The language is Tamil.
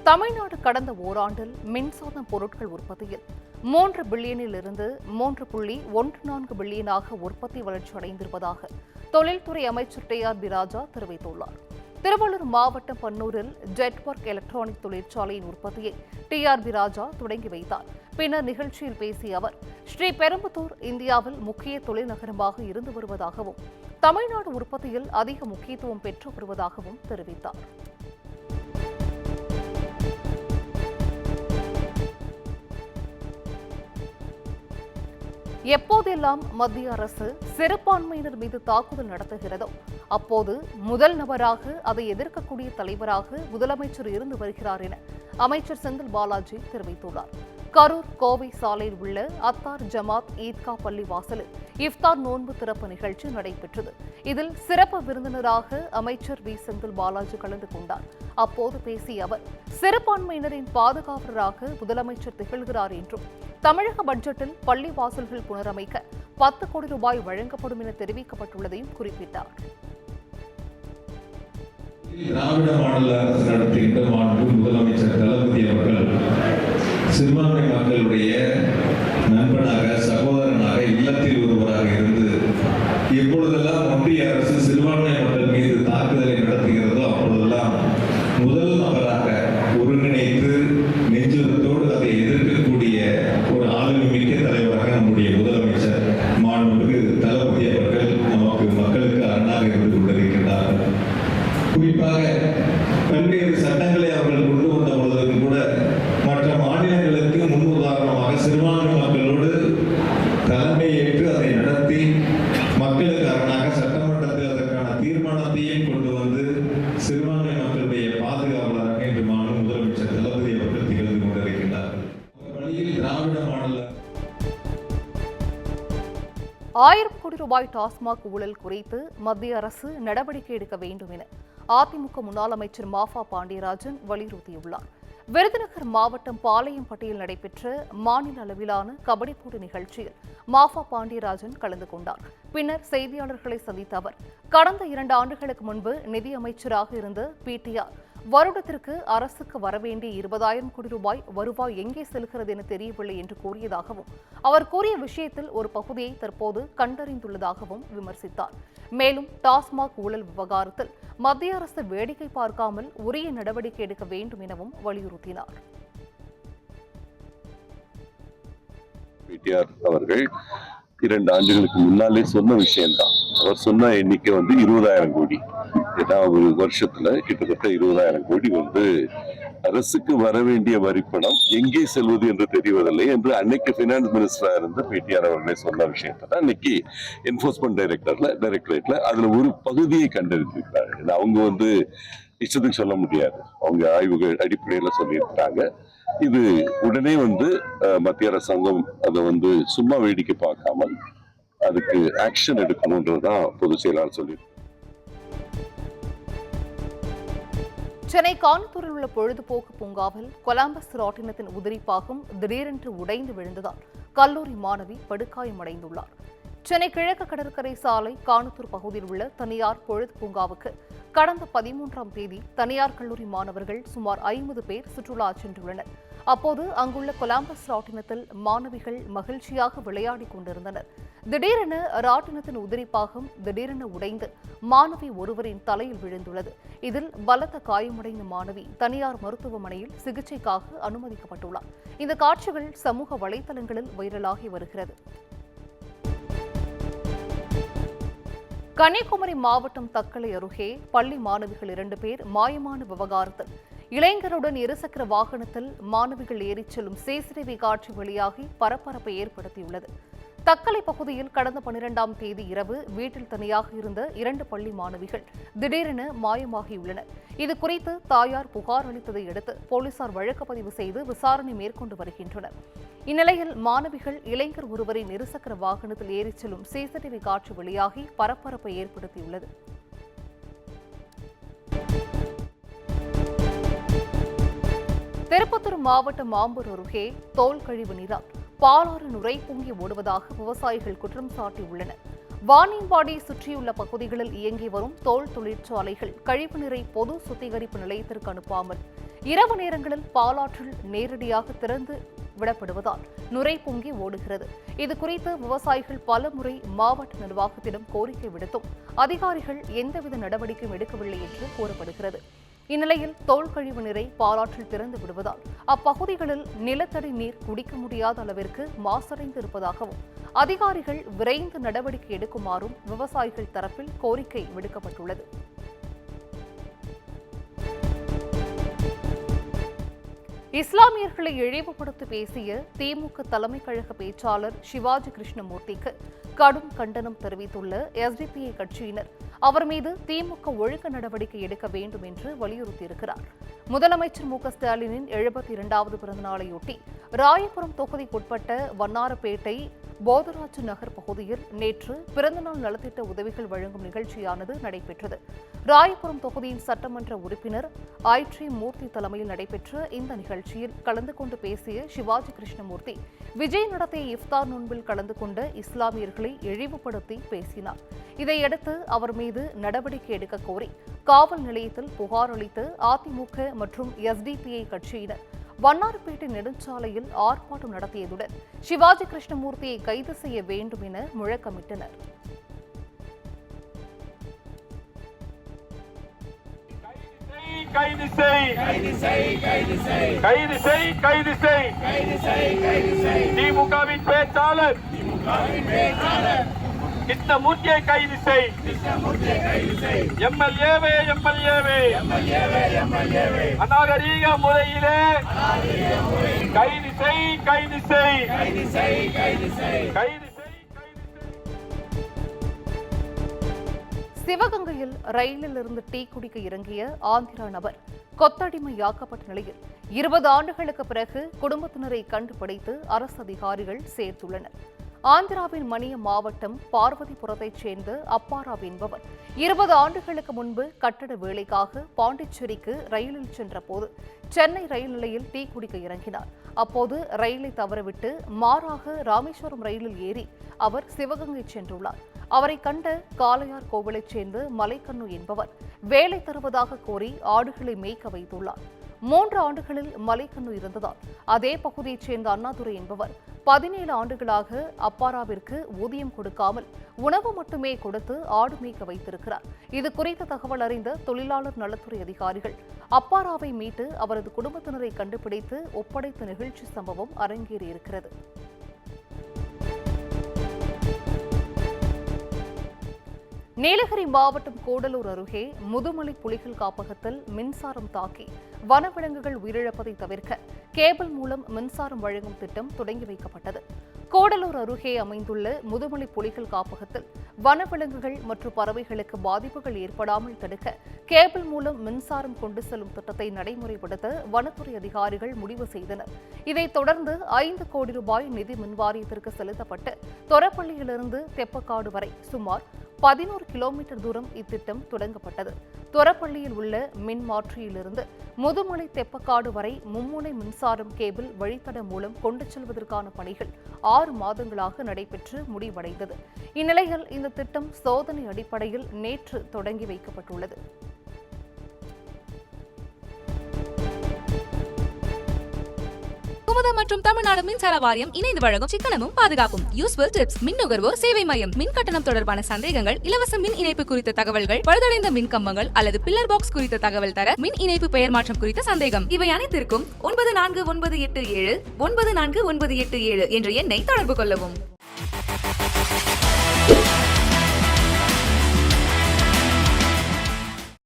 தமிழ்நாடு கடந்த ஓராண்டில் மின்சார பொருட்கள் உற்பத்தியில் 3 பில்லியனில் இருந்து 3.14 பில்லியனாக உற்பத்தி வளர்ச்சி அடைந்திருப்பதாக தொழில்துறை அமைச்சர் டி.ஆர். பி ராஜா தெரிவித்துள்ளார். திருவள்ளூர் மாவட்டம் பன்னூரில் ஜெட்வொர்க் எலக்ட்ரானிக் தொழிற்சாலையின் உற்பத்தியை டி.ஆர். பி ராஜா தொடங்கி வைத்தார். பின்னர் நிகழ்ச்சியில் பேசிய அவர், ஸ்ரீபெரும்புதூர் இந்தியாவில் முக்கிய தொழில் நகரமாக இருந்து வருவதாகவும் தமிழ்நாடு உற்பத்தியில் அதிக முக்கியத்துவம் பெற்று வருவதாகவும் தெரிவித்தார். எப்போதெல்லாம் மத்திய அரசு சிறுபான்மையினர் மீது தாக்குதல் நடத்துகிறதோ அப்போது முதல் நபராக அதை எதிர்க்கக்கூடிய தலைவராக முதலமைச்சர் இருந்து வருகிறார் என அமைச்சர் செந்தில் பாலாஜி தெரிவித்துள்ளார். கரூர் கோவை சாலையில் உள்ள அத்தார் ஜமாத் ஈத்கா பள்ளி வாசலில் இஃப்தார் நோன்பு திறப்பு நிகழ்ச்சி நடைபெற்றது. இதில் சிறப்பு விருந்தினராக அமைச்சர் வி செந்தில் பாலாஜி கலந்து கொண்டார். அப்போது பேசிய அவர், சிறுபான்மையினரின் பாதுகாவலராக முதலமைச்சர் திகழ்கிறார் என்றும் தமிழக பட்ஜெட்டில் பள்ளி வாசல்கள் புனரமைக்க 10 கோடி ரூபாய் வழங்கப்படும் என தெரிவிக்கப்பட்டுள்ளதையும் குறிப்பிட்டார். திராவிட மாடல் அரசு நடத்துகின்ற மாண்பு முதலமைச்சர் தளபதி அவர்கள் சிறுபான்மை மக்களுடைய நண்பனாக, சகோதரனாக, இல்லத்தில் ஒருவராக இருந்து எப்பொழுதெல்லாம் ஒன்றிய அரசு சிறுபான்மை மக்கள் மீது தாக்குதலை நடத்துகிறதோ அப்பொழுதெல்லாம் முதல் நபராக ஒருங்கிணைத்து நெஞ்சுரத்தோடு அதை எதிர்க்கக்கூடிய ஒரு ஆளுமை மிக்க தலைவராக நம்முடைய முதலமைச்சர் மாண்புமிகு தளபதி அவர்கள் நமக்கு மக்களுக்கு அரணாக இருந்து கொண்டிருக்கின்றார்கள். குறிப்பாக பல்வேறு சட்டங்களை அவர்கள் கொண்டு வந்த பொழுதும் கூட மற்ற மாநிலங்களுக்கு முன் உதாரணமாக சிறுபான்மை மக்களோடு தலைமை ஏற்று அதை நடத்தி மக்களுக்கு அரணாக சட்டமன்றத்தில் அதற்கான தீர்மானத்தையும் கொண்டு வந்து சிறுபான்மை மக்களுடைய பாதுகாவலராக இன்று மாநில முதலமைச்சர் தளபதி அவர்கள் திகழ்ந்து கொண்டிருக்கின்றார்கள். வழியில் திராவிட மாடல் 1000 கோடி ரூபாய் டாஸ்மாக் ஊழல் குறித்து மத்திய அரசு நடவடிக்கை எடுக்க வேண்டும் என அதிமுக முன்னாள் அமைச்சர் மாஃபா பாண்டியராஜன் வலியுறுத்தியுள்ளார். விருதுநகர் மாவட்டம் பாளையம்பட்டியில் நடைபெற்ற மாநில அளவிலான கபடி போட்டி நிகழ்ச்சியில் மாஃபா பாண்டியராஜன் கலந்து கொண்டார். பின்னர் செய்தியாளர்களை சந்தித்த அவர், கடந்த 2 ஆண்டுகளுக்கு முன்பு நிதியமைச்சராக இருந்த பிடிஆர் வருடத்திற்கு அரசுக்கு வரவேண்டிய 20,000 கோடி ரூபாய் வருவாய் எங்கே செல்கிறது என தெரியவில்லை என்று கூறியதாகவும், அவர் கூறிய விஷயத்தில் ஒரு பகுதியை தற்போது கண்டறிந்துள்ளதாகவும் விமர்சித்தார். மேலும் டாஸ்மாக் ஊழல் விவகாரத்தில் மத்திய அரசு வேடிக்கை பார்க்காமல் உரிய நடவடிக்கை எடுக்க வேண்டும் எனவும் வலியுறுத்தினார். பிடிஆர் அவர்கள் 2 ஆண்டுகளுக்கு முன்னாலே சொன்ன விஷயம்தான். அவர் சொன்ன எண்ணிக்கை 20,000 கோடி. ஏன்னா ஒரு வருஷத்துல கிட்டத்தட்ட 20,000 கோடி அரசுக்கு வர வேண்டிய வரிப்பணம் எங்கே செல்வது என்று தெரிவதில்லை என்று அன்னைக்கு பினான்ஸ் மினிஸ்டரா இருந்த பிடிஆர் அவர்களே சொன்ன விஷயத்தை அன்னைக்கு என்போர்ஸ்மெண்ட் டைரக்டரேட்ல அதுல ஒரு பகுதியை கண்டறிந்திருக்கிறார்கள். அவங்க இஷ்டத்துக்கு சொல்ல முடியாது, அவங்க ஆய்வுகள் அடிப்படையில சொல்லியிருக்கிறாங்க. இது உடனே மத்திய அரசாங்கம் அதை சும்மா வேடிக்கை பார்க்காமல் அதுக்கு ஆக்ஷன் எடுக்கணும்ன்றதுதான் பொதுச் செயலாளர் சொல்லியிருக்காங்க. சென்னை காணத்தூரில் உள்ள பொழுதுபோக்கு பூங்காவில் கொலம்பஸ் ராட்டினத்தின் உதிரிப்பாகம் திடீரென்று உடைந்து விழுந்ததால் கல்லூரி மாணவி படுகாயமடைந்துள்ளார். சென்னை கிழக்கு கடற்கரை சாலை காணத்தூர் பகுதியில் உள்ள தனியார் பொழுது பூங்காவுக்கு கடந்த 13ஆம் தேதி தனியார் கல்லூரி மாணவர்கள் சுமார் 50 பேர் சுற்றுலா சென்றுள்ளனர். அப்போது அங்குள்ள கொலம்பஸ் ராட்டினத்தில் மாணவிகள் மகிழ்ச்சியாக விளையாடிக் கொண்டிருந்தனர். திடீரென ராட்டினத்தின் உதிரிப்பாகம் திடீரென உடைந்து மாணவி ஒருவரின் தலையில் விழுந்துள்ளது. இதில் பலத்த காயமடைந்த மாணவி தனியார் மருத்துவமனையில் சிகிச்சைக்காக அனுமதிக்கப்பட்டுள்ளார். இந்த காட்சிகள் சமூக வலைதளங்களில் வைரலாகி வருகிறது. கன்னியாகுமரி மாவட்டம் தக்கலை அருகே பள்ளி மாணவிகள் 2 பேர் மாயமான விவகாரத்தில் இளைஞருடன் இருசக்கர வாகனத்தில் மாணவிகள் ஏறிச் செல்லும் சிசிடிவி காட்சி வெளியாகி பரபரப்பை ஏற்படுத்தியுள்ளது. தக்கலை பகுதியில் கடந்த 12ஆம் தேதி இரவு வீட்டில் தனியாக இருந்த 2 பள்ளி மாணவிகள் திடீரென மாயமாகியுள்ளனர். இதுகுறித்து தாயார் புகார் அளித்ததை அடுத்து போலீசார் வழக்கு பதிவு செய்து விசாரணை மேற்கொண்டு வருகின்றனர். இந்நிலையில் மாணவிகள் இளைஞர் ஒருவரின் இருசக்கர வாகனத்தில் ஏறிச் செல்லும் சிசிடிவி காட்சி வெளியாகி பரபரப்பை ஏற்படுத்தியுள்ளது. திருப்பத்தூர் மாவட்டம் ஆம்பூர் அருகே தோல் கழிவு நீரால் பாலாறு நுரை பொங்கி ஓடுவதாக விவசாயிகள் குற்றம் சாட்டியுள்ளனர். வாணியம்பாடி சுற்றியுள்ள பகுதிகளில் இயங்கி வரும் தோல் தொழிற்சாலைகள் கழிவுநீரை பொது சுத்திகரிப்பு நிலையத்திற்கு அனுப்பாமல் இரவு நேரங்களில் பாலாற்றில் நேரடியாக திறந்து விடப்படுவதால் நுரை பொங்கி ஓடுகிறது. இது குறித்து விவசாயிகள் பலமுறை மாவட்ட நிர்வாகத்திடம் கோரிக்கை விடுத்தும் அதிகாரிகள் எந்தவித நடவடிக்கையும் எடுக்கவில்லை என்று கூறப்படுகிறது. இந்நிலையில் தோல் கழிவு நீரை பாலாற்றில் திறந்து விடுவதால் அப்பகுதிகளில் நிலத்தடி நீர் குடிக்க முடியாத அளவிற்கு மாசடைந்து இருப்பதாகவும் அதிகாரிகள் விரைந்து நடவடிக்கை எடுக்குமாறும் விவசாயிகள் தரப்பில் கோரிக்கை விடுக்கப்பட்டுள்ளது. இஸ்லாமியர்களை இழிவுபடுத்தி பேசிய திமுக தலைமை கழக பேச்சாளர் சிவாஜி கிருஷ்ணமூர்த்திக்கு கடும் கண்டனம் தெரிவித்துள்ள எஸ்டிபிஐ கட்சியினர் அவர் மீது திமுக ஒழுங்கு நடவடிக்கை எடுக்க வேண்டும் என்று வலியுறுத்தியிருக்கிறார். முதலமைச்சர் மு.க.ஸ்டாலினின் 72வது பிறந்தநாளையொட்டி ராயபுரம் தொகுதிக்குட்பட்ட வண்ணாரப்பேட்டை போதராஜ் நகர் பகுதியில் நேற்று பிறந்தநாள் நலத்திட்ட உதவிகள் வழங்கும் நிகழ்ச்சியானது நடைபெற்றது. ராயபுரம் தொகுதியின் சட்டமன்ற உறுப்பினர் ஐட்ரி மூர்த்தி தலைமையில் நடைபெற்ற இந்த நிகழ்ச்சியில் கலந்து கொண்டு பேசிய சிவாஜி கிருஷ்ணமூர்த்தி விஜய் நடத்திய இஃப்தார் நோன்பில் கலந்து கொண்ட இஸ்லாமியர்களை இழிவுபடுத்தி பேசினார். இதையடுத்து அவர் மீது நடவடிக்கை எடுக்க கோரி காவல் நிலையத்தில் புகார் அளித்த அதிமுக மற்றும் எஸ்டிபிஐ கட்சியினர் வண்ணாரப்பேட்டை நெடுஞ்சாலையில் ஆர்ப்பாட்டம் நடத்தியதுடன் சிவாஜி கிருஷ்ணமூர்த்தியை கைது செய்ய வேண்டும் என முழக்கமிட்டனர். கைது செய், கைது செய், கைது செய், கைது செய், கைது செய், கைது செய், கைது செய். திமுகவின் பேச்சாளர் கிருஷ்ணமூர்த்தியை கைது செய், எம்எல்ஏவே அநாகரீக முறையிலே கைது செய், கைது செய், கைது செய், கைது செய், கைது செய். சிவகங்கையில் ரயிலில் இருந்து டீ குடிக்க இறங்கிய ஆந்திரா நபர் கொத்தடிமையாக்கப்பட்ட நிலையில் 20 ஆண்டுகளுக்கு பிறகு குடும்பத்தினரை கண்டுபிடித்து அரசு அதிகாரிகள் சேர்த்துள்ளனர். ஆந்திராவின் மணியம் மாவட்டம் பார்வதிபுரத்தைச் சேர்ந்த அப்பாராவ் என்பவர் 20 ஆண்டுகளுக்கு முன்பு கட்டட வேலைக்காக பாண்டிச்சேரிக்கு ரயிலில் சென்றபோது சென்னை ரயில் நிலையில் டீ குடிக்க இறங்கினார். அப்போது ரயிலை தவறவிட்டு மாறாக ராமேஸ்வரம் ரயிலில் ஏறி அவர் சிவகங்கை சென்றுள்ளார். அவரை கண்ட காளையார் கோவிலைச் சேர்ந்த மலைக்கண்ணு என்பவர் வேலை தருவதாக கோரி ஆடுகளை மேய்க்க வைத்துள்ளார். 3 ஆண்டுகளில் மலைக்கண்ணு இருந்ததால் அதே பகுதியைச் சேர்ந்த அண்ணாதுரை என்பவர் 17 ஆண்டுகளாக அப்பாராவிற்கு ஊதியம் கொடுக்காமல் உணவு மட்டுமே கொடுத்து ஆடு மேய்க்க வைத்திருக்கிறார். இது குறித்த தகவல் அறிந்த தொழிலாளர் நலத்துறை அதிகாரிகள் அப்பாராவை மீட்டு அவரது குடும்பத்தினரை கண்டுபிடித்து ஒப்படைத்த நிகழ்ச்சி சம்பவம் அரங்கேறியிருக்கிறது. நீலகிரி மாவட்டம் கூடலூர் அருகே முதுமலை புலிகள் காப்பகத்தில் மின்சாரம் தாக்கி வனவிலங்குகள் உயிரிழப்பதை தவிர்க்க கேபிள் மூலம் மின்சாரம் வழங்கும் திட்டம் தொடங்கி வைக்கப்பட்டது. கூடலூர் அருகே அமைந்துள்ள முதுமலை புலிகள் காப்பகத்தில் வனவிலங்குகள் மற்றும் பறவைகளுக்கு பாதிப்புகள் ஏற்படாமல் தடுக்க கேபிள் மூலம் மின்சாரம் கொண்டு செல்லும் திட்டத்தை நடைமுறைப்படுத்த வனத்துறை அதிகாரிகள் முடிவு செய்தனர். இதைத் தொடர்ந்து 5 கோடி ரூபாய் நிதி மின்வாரியத்திற்கு செலுத்தப்பட்டு தொரப்பள்ளியிலிருந்து தெப்பக்காடு வரை சுமார் 11 கிலோமீட்டர் தூரம் இத்திட்டம் தொடங்கப்பட்டது. தொரப்பள்ளியில் உள்ள மின் மாற்றியிலிருந்து முதுமலை தெப்பக்காடு வரை மும்முனை மின்சாரம் கேபிள் வழித்தடம் மூலம் கொண்டு செல்வதற்கான பணிகள் 6 மாதங்களாக நடைபெற்று முடிவடைந்தது. இந்நிலையில் இந்த திட்டம் சோதனை அடிப்படையில் நேற்று தொடங்கி வைக்கப்பட்டுள்ளது. குமுதம் மற்றும் தமிழ்நாடு மின்சார வாரியம் இணைந்து வழங்கும் சிக்கனமும் பாதுகாப்பும் யூஸ்ஃபுல் டிப்ஸ் மின் நுகர்வோர் சேவை மையம். மின் கட்டணம் தொடர்பான சந்தேகங்கள், இலவச மின் இணைப்பு குறித்த தகவல்கள், பழுதடைந்த மின் கம்பங்கள் அல்லது பில்லர் பாக்ஸ் குறித்த தகவல் தர, மின் இணைப்பு பெயர் மாற்றம் குறித்த சந்தேகம், இவை அனைத்திற்கும் 9497 9497 என்ற எண்ணை தொடர்பு கொள்ளவும்.